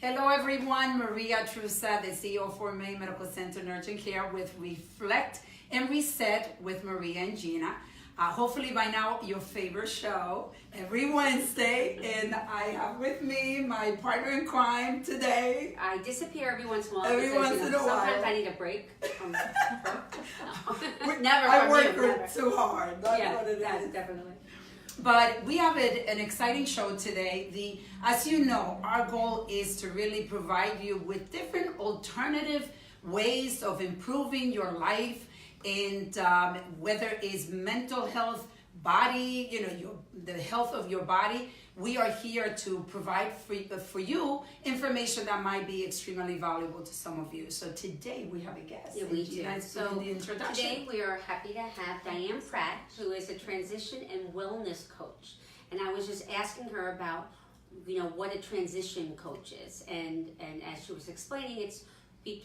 Hello, everyone. Maria Trusa, the CEO for Maine Medical Center Nurturing Care with Reflect and Reset with Maria and Gina. Hopefully by now, your favorite show every Wednesday. And I have with me my partner in crime today. I disappear every once in a while. Every because, once in a while. Sometimes I need a break from Never. I work too hard. That's what it is. Definitely. But we have an exciting show today. As you know, our goal is to really provide you with different alternative ways of improving your life, and whether it's mental health, body, the health of your body. We are here to provide for you information that might be extremely valuable to some of you. So today we have a guest. Yeah, we do. So the introduction. Today we are happy to have Diane Pratt, who is a transition and wellness coach. And I was just asking her about, what a transition coach is. And as she was explaining, it's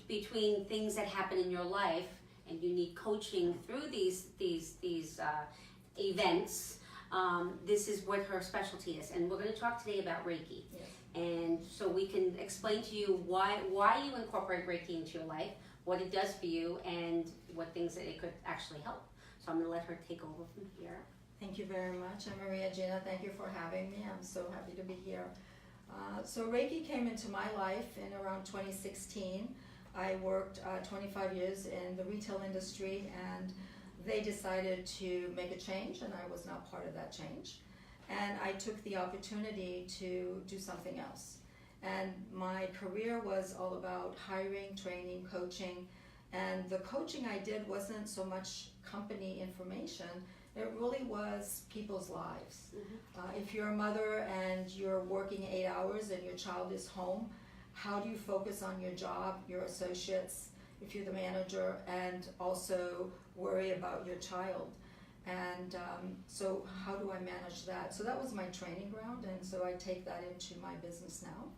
between things that happen in your life, and you need coaching through these events. This is what her specialty is, and we're going to talk today about Reiki. Yes. And so we can explain to you why you incorporate Reiki into your life, what it does for you, and what things that it could actually help. So I'm going to let her take over from here. Thank you very much. I'm Maria Gina. Thank you for having me. I'm so happy to be here. So Reiki came into my life in around 2016. I worked 25 years in the retail industry, and they decided to make a change, and I was not part of that change. And I took the opportunity to do something else. And my career was all about hiring, training, coaching. And the coaching I did wasn't so much company information, it really was people's lives. Mm-hmm. If you're a mother and you're working 8 hours and your child is home, how do you focus on your job, your associates, if you're the manager, and also worry about your child? And so how do I manage that? So that was my training ground, and so I take that into my business now.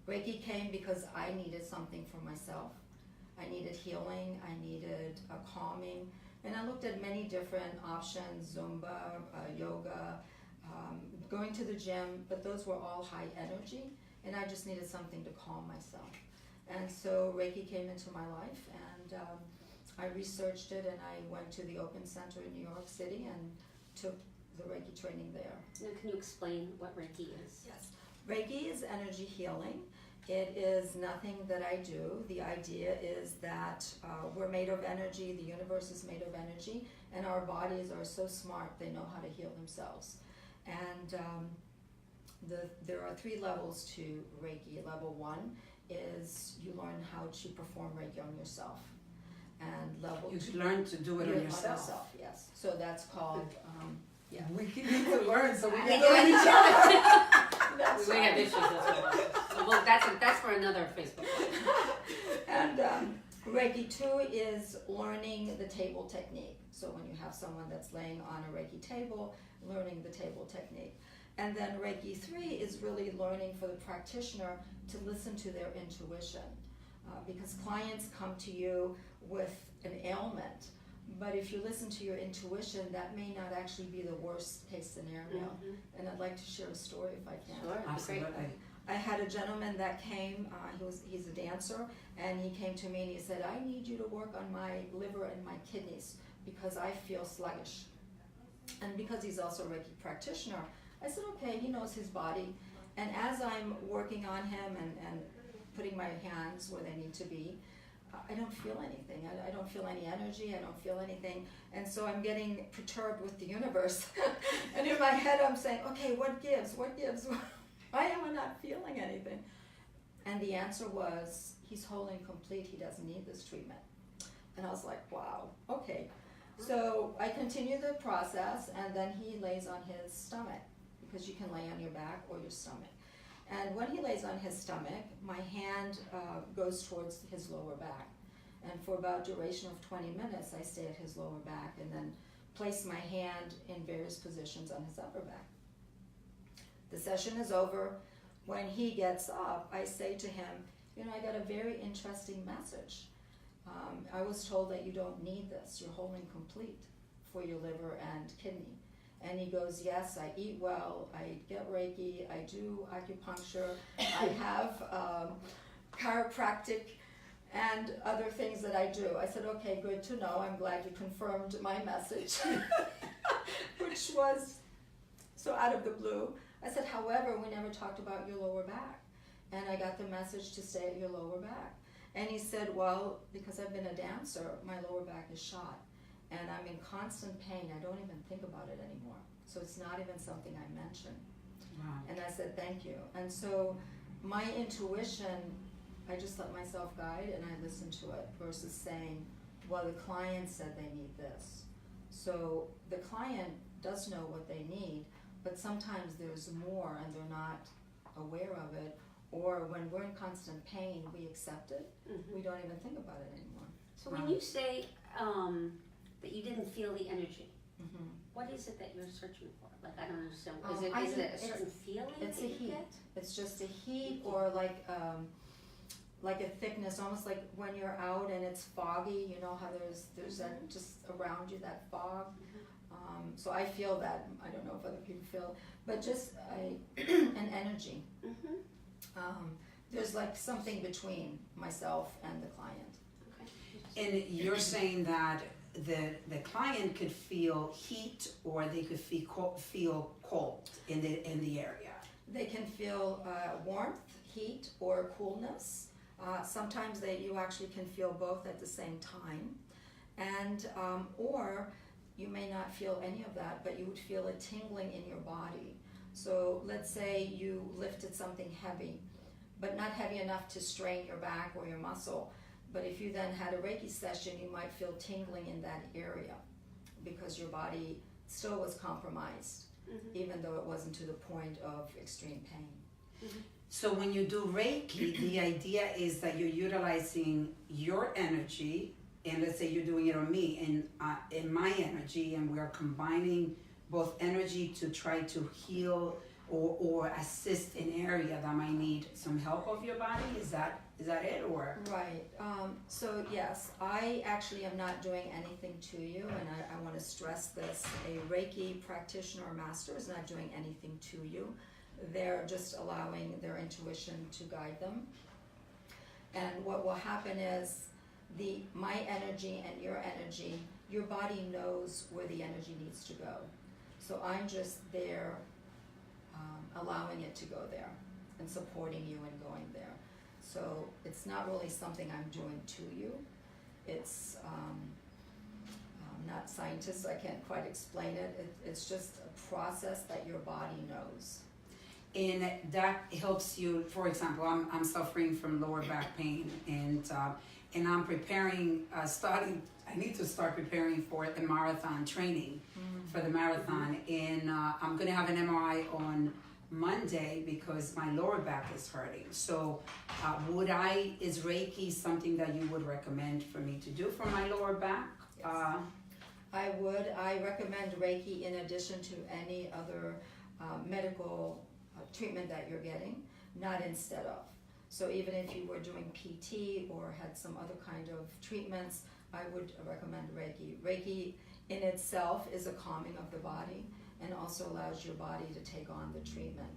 Reiki came because I needed something for myself. I needed healing, I needed a calming, and I looked at many different options, Zumba, yoga, going to the gym, but those were all high energy, and I just needed something to calm myself. And so Reiki came into my life, and I researched it, and I went to the Open Center in New York City and took the Reiki training there. Now, can you explain what Reiki is? Yes. Reiki is energy healing. It is nothing that I do. The idea is that we're made of energy, the universe is made of energy, and our bodies are so smart, they know how to heal themselves. And there are 3 levels to Reiki. Level 1 is you learn how to perform Reiki on yourself. And level 2, You learn to do it on yourself. Yes. So that's called, We need to learn so we I can know. learn each other. That's We have issues as well. That's for another Facebook Live. And Reiki 2 is learning the table technique. So when you have someone that's laying on a Reiki table, learning the table technique. And then Reiki 3 is really learning for the practitioner to listen to their intuition. Because clients come to you with an ailment, but if you listen to your intuition, that may not actually be the worst case scenario. Mm-hmm. And I'd like to share a story if I can. Sure. Absolutely. I had a gentleman that came, he's a dancer, and he came to me and he said, I need you to work on my liver and my kidneys because I feel sluggish. And because he's also a Reiki practitioner, I said, okay, he knows his body. And as I'm working on him and putting my hands where they need to be, I don't feel anything. I don't feel any energy. I don't feel anything. And so I'm getting perturbed with the universe. And in my head I'm saying, okay, what gives? What gives? Why am I not feeling anything? And the answer was, he's whole and complete. He doesn't need this treatment. And I was like, wow, okay. So I continue the process, and then he lays on his stomach, because you can lay on your back or your stomach. And when he lays on his stomach, my hand goes towards his lower back. And for about a duration of 20 minutes, I stay at his lower back and then place my hand in various positions on his upper back. The session is over. When he gets up, I say to him, I got a very interesting message. I was told that you don't need this. You're whole and complete for your liver and kidney. And he goes, yes, I eat well, I get Reiki, I do acupuncture, I have chiropractic and other things that I do. I said, okay, good to know. I'm glad you confirmed my message, which was so out of the blue. I said, however, we never talked about your lower back. And I got the message to stay at your lower back. And he said, well, because I've been a dancer, my lower back is shot. And I'm in constant pain. I don't even think about it anymore. So it's not even something I mention. Wow. And I said, thank you. And so my intuition, I just let myself guide and I listened to it versus saying, well, the client said they need this. So the client does know what they need, but sometimes there's more and they're not aware of it. Or when we're in constant pain, we accept it. Mm-hmm. We don't even think about it anymore. So when you say that you didn't feel the energy, Mm-hmm. what is it that you're searching for? Like, I don't understand. I Is it think a certain feeling It's a that you heat. get? It's just a heat or like a thickness, almost like when you're out and it's foggy. You know how there's that just around you, that fog. So I feel that. I don't know if other people feel, but just an energy. Mm-hmm. There's like something between myself and the client. Okay. And you're saying that the client could feel heat or they could feel cold in the area. They can feel warmth, heat, or coolness. Sometimes you actually can feel both at the same time, and or you may not feel any of that, but you would feel a tingling in your body. So let's say you lifted something heavy, but not heavy enough to strain your back or your muscle. But if you then had a Reiki session, you might feel tingling in that area because your body still was compromised, even though it wasn't to the point of extreme pain. Mm-hmm. So when you do Reiki, the idea is that you're utilizing your energy, and let's say you're doing it on me and in my energy, and we're combining both energy to try to heal or assist an area that might need some help of your body. Is that it, or? Right. So yes, I actually am not doing anything to you, and I want to stress this. A Reiki practitioner or master is not doing anything to you. They're just allowing their intuition to guide them. And what will happen is my energy and your energy, your body knows where the energy needs to go. So I'm just there allowing it to go there and supporting you and going there. So it's not really something I'm doing to you. It's I'm not scientist, I can't quite explain it. It's just a process that your body knows. And that helps you. For example, I'm suffering from lower back pain, and I'm preparing, I need to start preparing for the marathon training for the marathon, and I'm gonna have an MRI on Monday because my lower back is hurting. So is Reiki something that you would recommend for me to do for my lower back? Yes. I recommend Reiki in addition to any other medical treatment that you're getting, not instead of. So even if you were doing PT or had some other kind of treatments, I would recommend Reiki. Reiki in itself is a calming of the body and also allows your body to take on the treatment.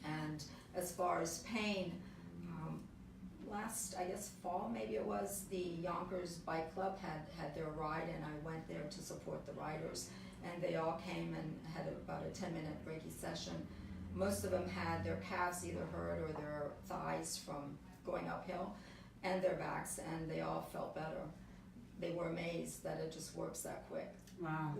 And as far as pain, last, I guess, fall, maybe it was, the Yonkers Bike Club had their ride, and I went there to support the riders, and they all came and had about a 10-minute Reiki session. Most of them had their calves either hurt or their thighs from going uphill, and their backs, and they all felt better. They were amazed that it just works that quick. Wow.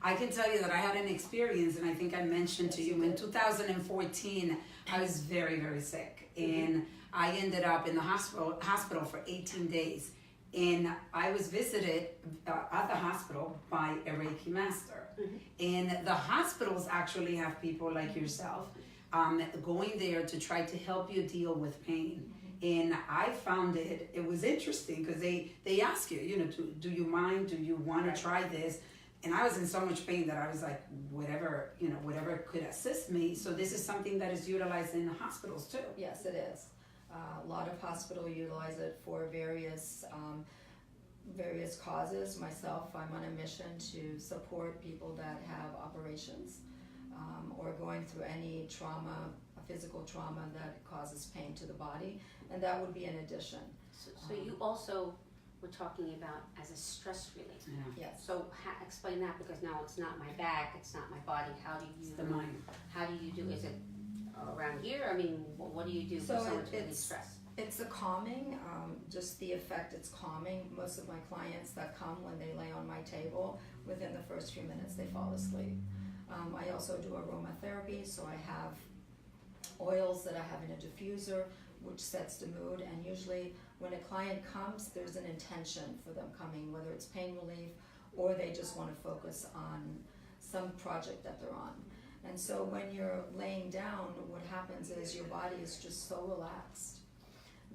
I can tell you that I had an experience, and I think I mentioned to you in 2014, I was very, very sick, and I ended up in the hospital for 18 days, and I was visited at the hospital by a Reiki master. And the hospitals actually have people like yourself going there to try to help you deal with pain. And I found it was interesting because they ask you, do you mind? Do you want to try this? And I was in so much pain that I was like, whatever could assist me. So this is something that is utilized in the hospitals too. Yes, it is. A lot of hospitals utilize it for various various causes. Myself, I'm on a mission to support people that have operations or going through any trauma, a physical trauma that causes pain to the body, and that would be an addition. So you also were talking about as a stress relief. Yeah. Yes. So explain that, because now it's not my back, it's not my body. How do you? It's the mind. How do you do? Is it around here? I mean, what do you do So for someone to relieve it's- stress? It's a calming, just the effect it's calming. Most of my clients that come, when they lay on my table, within the first few minutes they fall asleep. I also do aromatherapy, so I have oils that I have in a diffuser which sets the mood, and usually when a client comes, there's an intention for them coming, whether it's pain relief or they just want to focus on some project that they're on. And so when you're laying down, what happens is your body is just so relaxed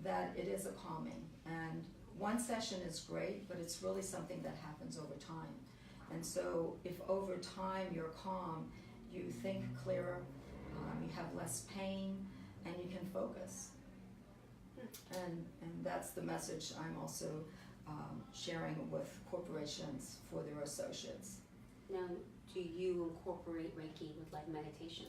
that it is a calming. And one session is great, but it's really something that happens over time. And so if over time you're calm, you think clearer, you have less pain, and you can focus. And that's the message I'm also sharing with corporations for their associates. Now, do you incorporate Reiki with like meditation?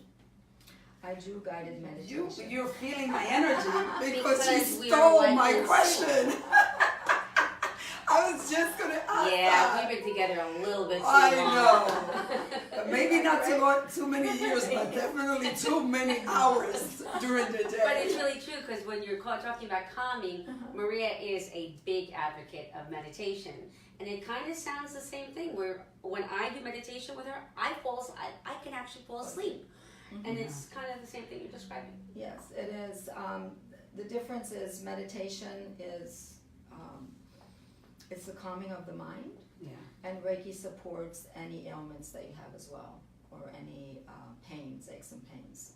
I do guided meditation. You're feeling my energy because Because you we stole are my legends. question. I was just gonna ask Yeah, that. we've been together a little bit too I long. know. Maybe not too many years, but definitely too many hours during the day. But it's really true, because when you're talking about calming, Maria is a big advocate of meditation. And it kind of sounds the same thing, where when I do meditation with her, I can actually fall asleep. And it's kind of the same thing you're describing. Yes, it is. The difference is meditation is it's the calming of the mind, Yeah. and Reiki supports any ailments that you have as well, or any pains, aches and pains.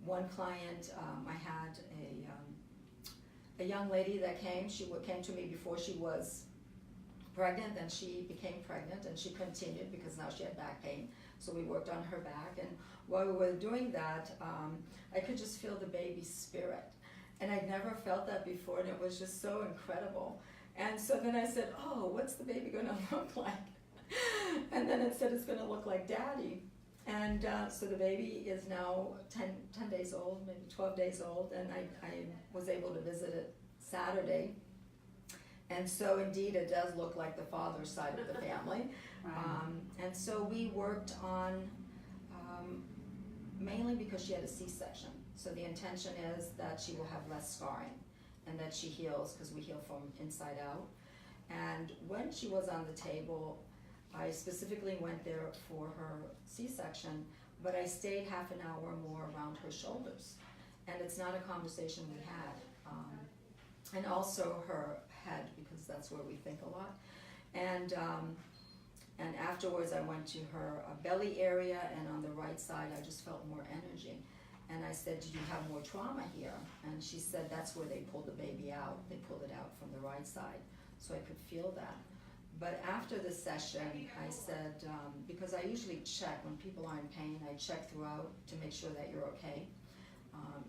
One client, I had a young lady that came. She came to me before she was pregnant, and she became pregnant, and she continued because now she had back pain. So we worked on her back, and while we were doing that, I could just feel the baby's spirit. And I'd never felt that before, and it was just so incredible. And so then I said, oh, what's the baby going to look like? And then it said it's going to look like daddy. And so the baby is now 10 days old, maybe 12 days old, and I was able to visit it Saturday. And so indeed it does look like the father's side of the family. And so we worked on, mainly because she had a C-section. So the intention is that she will have less scarring and that she heals, because we heal from inside out. And when she was on the table, I specifically went there for her C-section, but I stayed half an hour more around her shoulders. And it's not a conversation we had. And also her head, because that's where we think a lot. And afterwards I went to her belly area, and on the right side I just felt more energy. And I said, do you have more trauma here? And she said, that's where they pulled the baby out. They pulled it out from the right side. So I could feel that. But after the session, I said, because I usually check when people are in pain, I check throughout to make sure that you're okay.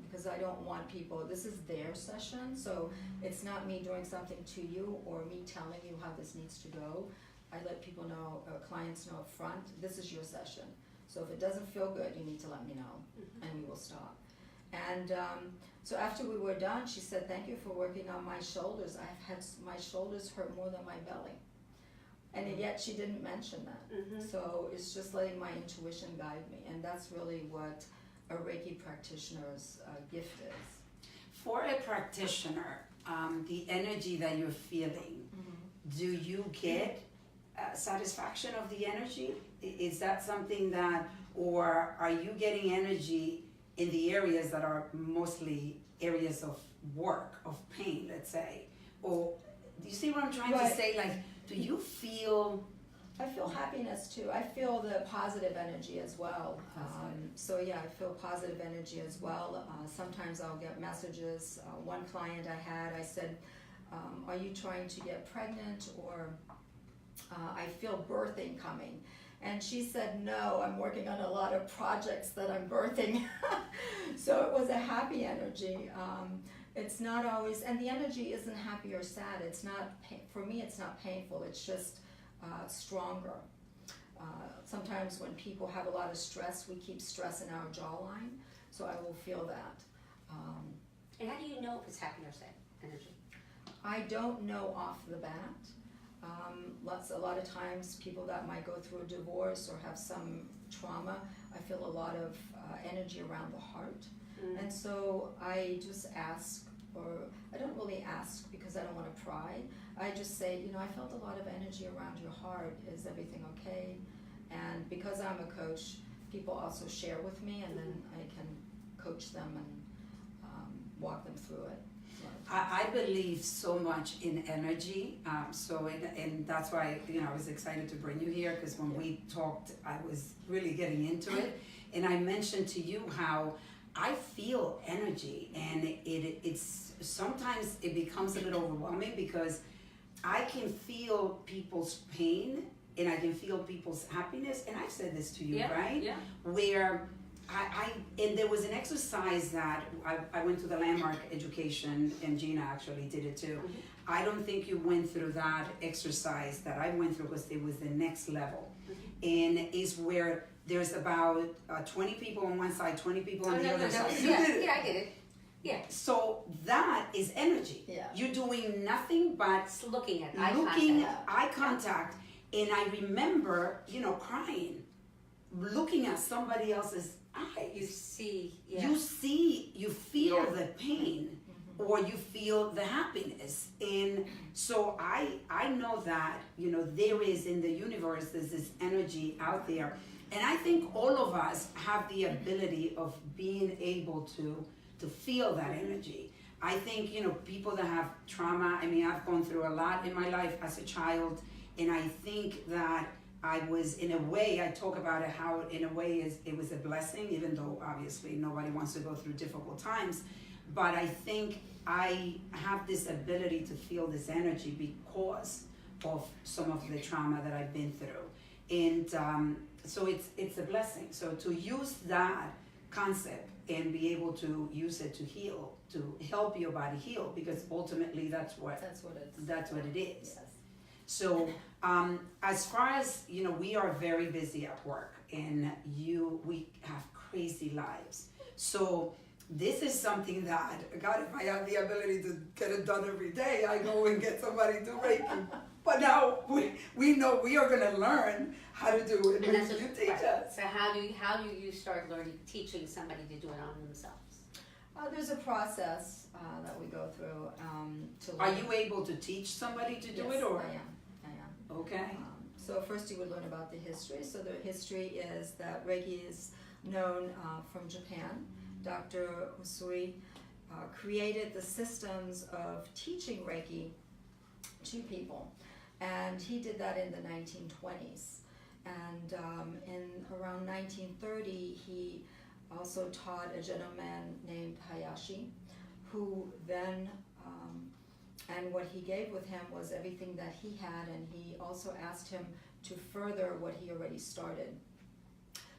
Because I don't want people, this is their session, so it's not me doing something to you or me telling you how this needs to go. I let people know, clients know up front, this is your session. So if it doesn't feel good, you need to let me know, and we will stop. And so after we were done, she said, thank you for working on my shoulders. I've had my shoulders hurt more than my belly. And yet she didn't mention that. So it's just letting my intuition guide me. And that's really what a Reiki practitioner's gift is. For a practitioner, the energy that you're feeling, do you get satisfaction of the energy? Is that something that, or are you getting energy in the areas that are mostly areas of work, of pain, let's say? Or do you see what I'm trying to say? Like, do you feel? I feel happiness too. I feel the positive energy as well. So yeah, I feel positive energy as well. Sometimes I'll get messages. One client I had, I said, are you trying to get pregnant, or I feel birthing coming? And she said, no, I'm working on a lot of projects that I'm birthing. So it was a happy energy. It's not always, and the energy isn't happy or sad. It's not, for me, it's not painful. It's just stronger. Sometimes when people have a lot of stress, we keep stress in our jawline, so I will feel that. And how do you know if it's happy or sad energy? I don't know off the bat. A lot of times people that might go through a divorce or have some trauma, I feel a lot of energy around the heart. And so I just ask, or I don't really ask because I don't want to pry. I just say, you know, I felt a lot of energy around your heart. Is everything okay? And because I'm a coach, people also share with me, and then I can coach them and walk them through it. I believe so much in energy, and that's why, you know, I was excited to bring you here, because when we talked, I was really getting into it, and I mentioned to you how I feel energy, and it's sometimes it becomes a little overwhelming because I can feel people's pain and I can feel people's happiness, and I've said this to you, right? Yeah. Where and there was an exercise that I went to the Landmark Education, and Gina actually did it too. I don't think you went through that exercise that I went through, because it was the next level. And is where there's about 20 people on one side, 20 people on the other side. Yeah, I did it. Yeah. So that is energy. Yeah. You're doing nothing but It's looking at eye contact. And I remember, you know, crying, looking at somebody else's eyes. You see, You feel the pain, or you feel the happiness. And so I know that, you know, there is in the universe, there's this energy out there. And I think all of us have the ability of being able to feel that energy. I think, you know, people that have trauma, I mean, I've gone through a lot in my life as a child, and I think that I was, in a way, I talk about it, how in a way it was a blessing, even though obviously nobody wants to go through difficult times. But I think I have this ability to feel this energy because of some of the trauma that I've been through. And so it's a blessing. So to use that concept and be able to use it to heal, to help your body heal, because ultimately that's what it is. Yes. So as far as, you know, we are very busy at work, and we have crazy lives. So this is something that, God, if I have the ability to get it done every day, I go and get somebody to Reiki. But now we know we are going to learn how to do it. And that's you teach us. So how do you start teaching somebody to do it on themselves? There's a process that we go through to learn. Are you able to teach somebody to do it, or? I am. Okay. So first you would learn about the history. So the history is that Reiki is known from Japan. Dr. Usui created the systems of teaching Reiki to people. And he did that in the 1920s. And in around 1930, he also taught a gentleman named Hayashi, who then, and what he gave with him was everything that he had, and he also asked him to further what he already started,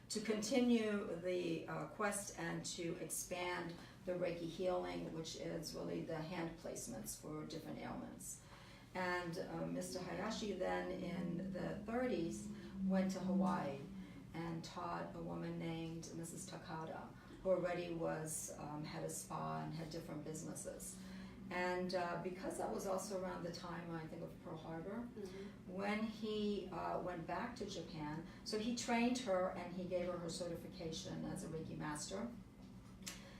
to continue the quest and to expand the Reiki healing, which is really the hand placements for different ailments. And Mr. Hayashi then in the 30s went to Hawaii and taught a woman named Mrs. Takada, who already had a spa and had different businesses. And because that was also around the time, I think, of Pearl Harbor, when he went back to Japan, so he trained her and he gave her certification as a Reiki master.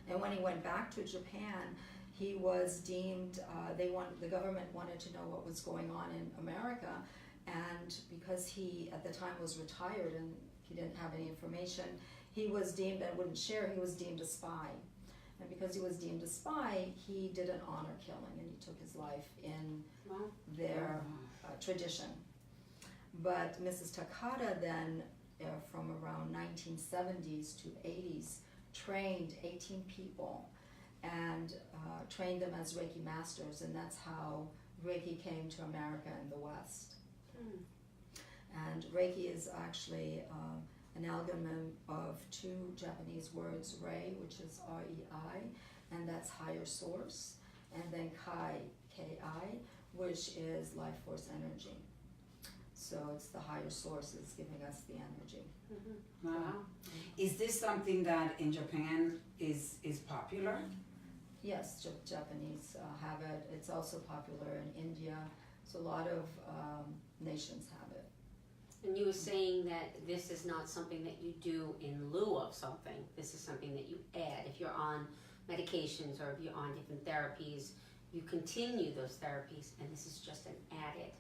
And when he went back to Japan, he was deemed, the government wanted to know what was going on in America, and because he at the time was retired and he didn't have any information, he was deemed, and wouldn't share, he was deemed a spy. And because he was deemed a spy, he did an honor killing, and he took his life in their tradition. But Mrs. Takada then, from around 1970s to 80s, trained 18 people and trained them as Reiki masters, and that's how Reiki came to America and the West. And Reiki is actually an amalgam of two Japanese words, Rei, which is R-E-I, and that's higher source, and then Kai, K-I, which is life force energy. So it's the higher source that's giving us the energy. Mm-hmm. Wow. Wow. Is this something that in Japan is popular? Yes, Japanese have it. It's also popular in India. So a lot of nations have it. And you were saying that this is not something that you do in lieu of something. This is something that you add. If you're on medications or if you're on different therapies, you continue those therapies, and this is just an added.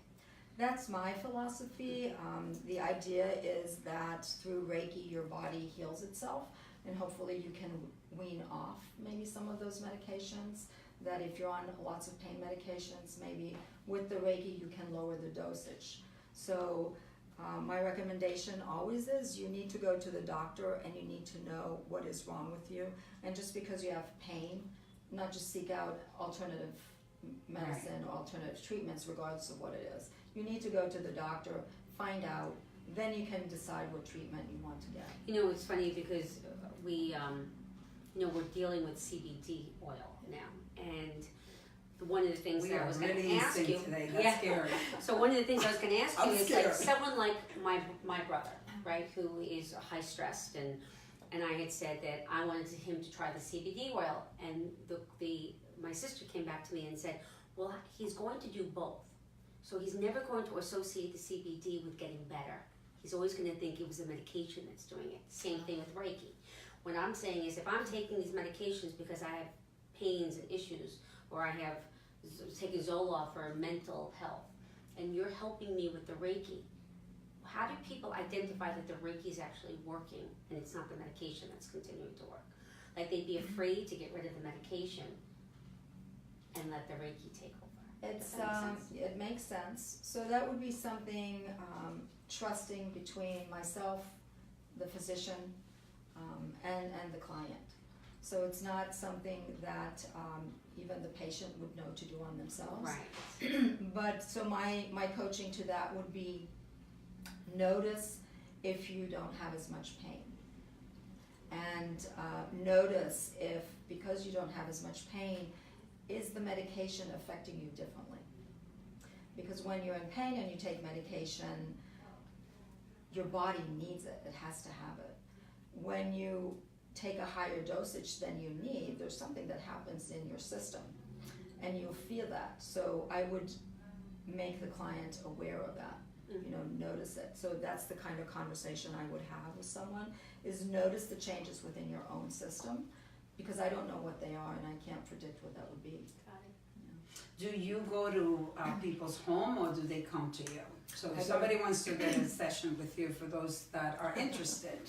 That's my philosophy. The idea is that through Reiki, your body heals itself, and hopefully you can wean off maybe some of those medications. That if you're on lots of pain medications, maybe with the Reiki you can lower the dosage. So my recommendation always is you need to go to the doctor and you need to know what is wrong with you. And just because you have pain, not just seek out alternative medicine or alternative treatments regardless of what it is. You need to go to the doctor, find out, then you can decide what treatment you want to get. You know, it's funny because we, we're dealing with CBD oil now, and one of the things We that I are was going really to ask insane you today. That's scary. So one of the things I was going to ask I'm you is scared. like someone like my brother, right, who is high stressed, and I had said that I wanted him to try the CBD oil, and my sister came back to me and said, well, he's going to do both. So he's never going to associate the CBD with getting better. He's always going to think it was the medication that's doing it. Same thing with Reiki. What I'm saying is if I'm taking these medications because I have pains and issues, or I have taken Zoloft for mental health, and you're helping me with the Reiki, how do people identify that the Reiki is actually working and it's not the medication that's continuing to work? Like they'd be afraid to get rid of the medication and let the Reiki take over. It's Does that make sense? it makes sense. So that would be something trusting between myself, the physician, and the client. So it's not something that even the patient would know to do on themselves. Right. But so my coaching to that would be notice if you don't have as much pain. And notice if, because you don't have as much pain, is the medication affecting you differently? Because when you're in pain and you take medication, your body needs it. It has to have it. When you take a higher dosage than you need, there's something that happens in your system, and you'll feel that. So I would make the client aware of that. Notice it. So that's the kind of conversation I would have with someone, is notice the changes within your own system, because I don't know what they are and I can't predict what that would be. Got it. Do you go to people's home or do they come to you? So I if go- somebody wants to get a session with you, for those that are interested,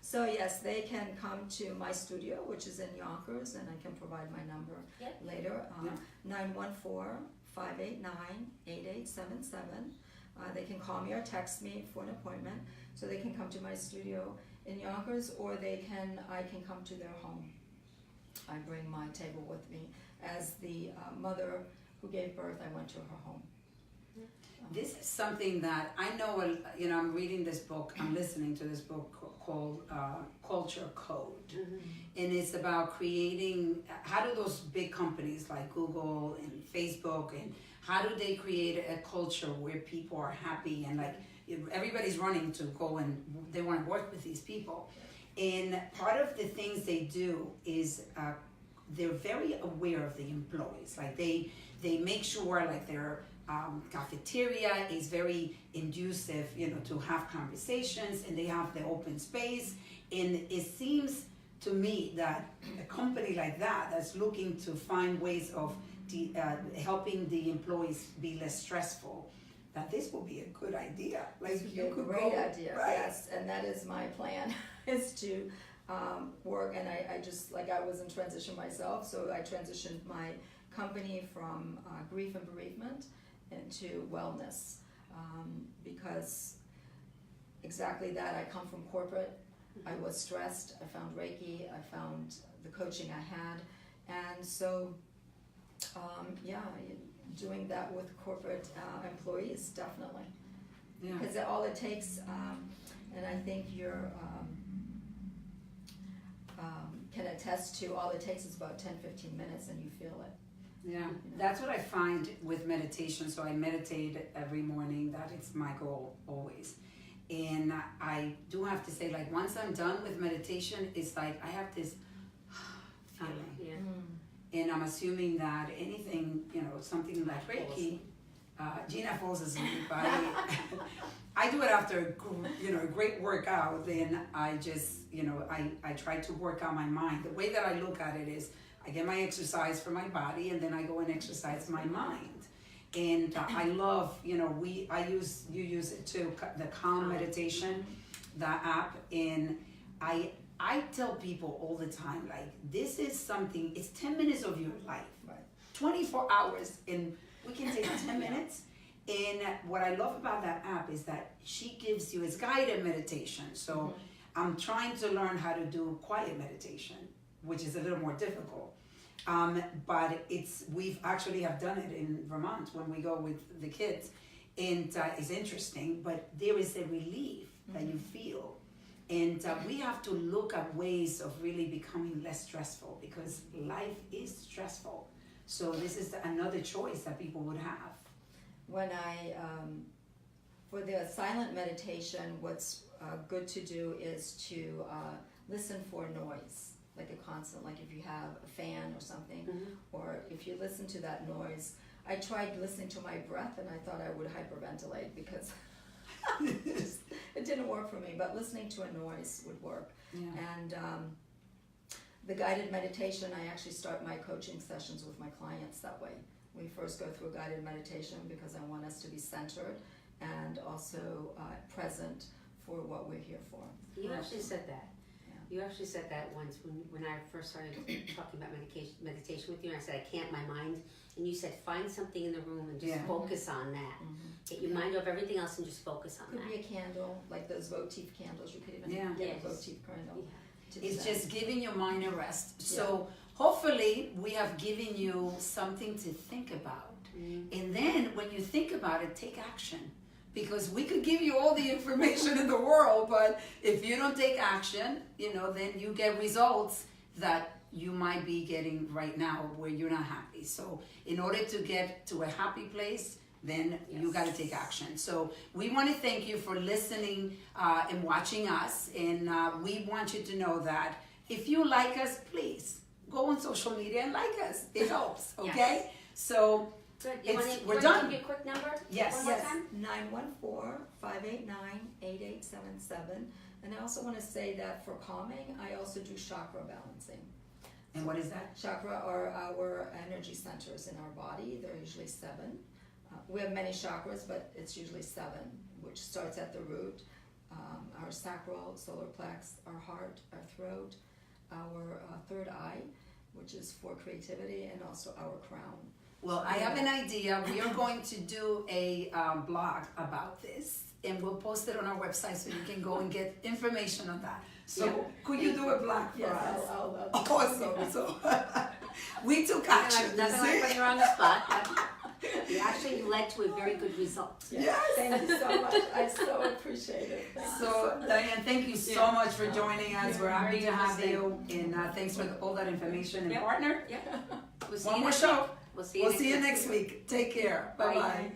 So yes, they can come to my studio, which is in Yonkers, and I can provide my number Yep. later, Yeah. 914-589-8877. They can call me or text me for an appointment, so they can come to my studio in Yonkers, or I can come to their home. I bring my table with me. As the mother who gave birth, I went to her home. this is something that I know, I'm reading this book, I'm listening to this book called Culture Code. And it's about creating, how do those big companies like Google and Facebook, and how do they create a culture where people are happy and like everybody's running to go and they want to work with these people. And part of the things they do is they're very aware of the employees. Like they make sure like their cafeteria is very inducive, to have conversations, and they have the open space. And it seems to me that a company like that that's looking to find ways of helping the employees be less stressful, that this will be a good idea. Like This would be you a could great go, idea, right? yes, and that is my plan, is to work, and I just, like I was in transition myself, so I transitioned my company from grief and bereavement into wellness, because exactly that, I come from corporate, I was stressed, I found Reiki, I found the coaching I had, and so, doing that with corporate employees, definitely. Yeah. Because all it takes, and I think you're can attest to, all it takes is about 10-15 minutes and you feel it. Yeah, that's what I find with meditation. So I meditate every morning. That is my goal always. And I do have to say, like, once I'm done with meditation, it's like I have this feeling. Yeah. And I'm assuming that anything, something like Reiki, Gina falls asleep. I do it after a great workout. Then I just, I try to work on my mind. The way that I look at it is, I get my exercise for my body, and then I go and exercise my mind. And I love, you use it too, the Calm meditation, the app. And I tell people all the time, like, this is something, it's 10 minutes of your life, Right. 24 hours, and we can take 10 minutes. And what I love about that app is that she gives you, it's guided meditation. So I'm trying to learn how to do quiet meditation, which is a little more difficult. But we've actually have done it in Vermont when we go with the kids, and it's interesting, but there is a relief that you feel. And we have to look at ways of really becoming less stressful, because life is stressful. So this is another choice that people would have. When for the silent meditation, what's good to do is to listen for noise, like a constant, like if you have a fan or something, or if you listen to that noise. I tried listening to my breath, and I thought I would hyperventilate because it didn't work for me, but listening to a noise would work. Yeah. And the guided meditation, I actually start my coaching sessions with my clients that way. We first go through a guided meditation because I want us to be centered and also present for what we're here for. You actually said that. Yeah. You actually said that once when I first started talking about meditation with you, and I said, I can't my mind. And you said, find something in the room and just focus on that. Get your mind off everything else and just focus on Could that. be a candle, like those votive candles. You could even get a votive candle. To do It's that. just giving your mind a rest. So hopefully we have given you something to think about. And then when you think about it, take action. Because we could give you all the information in the world, but if you don't take action, then you get results that you might be getting right now where you're not happy. So in order to get to a happy place, then you got to take action. So we want to thank you for listening and watching us. And we want you to know that if you like us, please go on social media and like us. It helps, okay? So Good. You want we're to done. give you a quick number? Yes. One more Yes, time? 914-589-8877. And I also want to say that for calming, I also do chakra balancing. And what is that? Chakra are our energy centers in our body. They're usually 7. We have many chakras, but it's usually 7, which starts at the root. Our sacral, solar plex, our heart, our throat, our third eye, which is for creativity, and also our crown. Well, I have an idea. We are going to do a blog about this, and we'll post it on our website so you can go and get information on that. So could you do a blog for us? I'll Awesome. So we took action. Nothing like when you're on the spot. You actually led to a very good result. Yes. Thank you so much. I so appreciate it. Thank you So much. Diane, thank you so much for joining us. We're happy Very to have interesting. you, and thanks for all that information. And Yep. partner, We'll see one you more next show. week. We'll see you We'll next see you week. next week. Take care. Bye bye.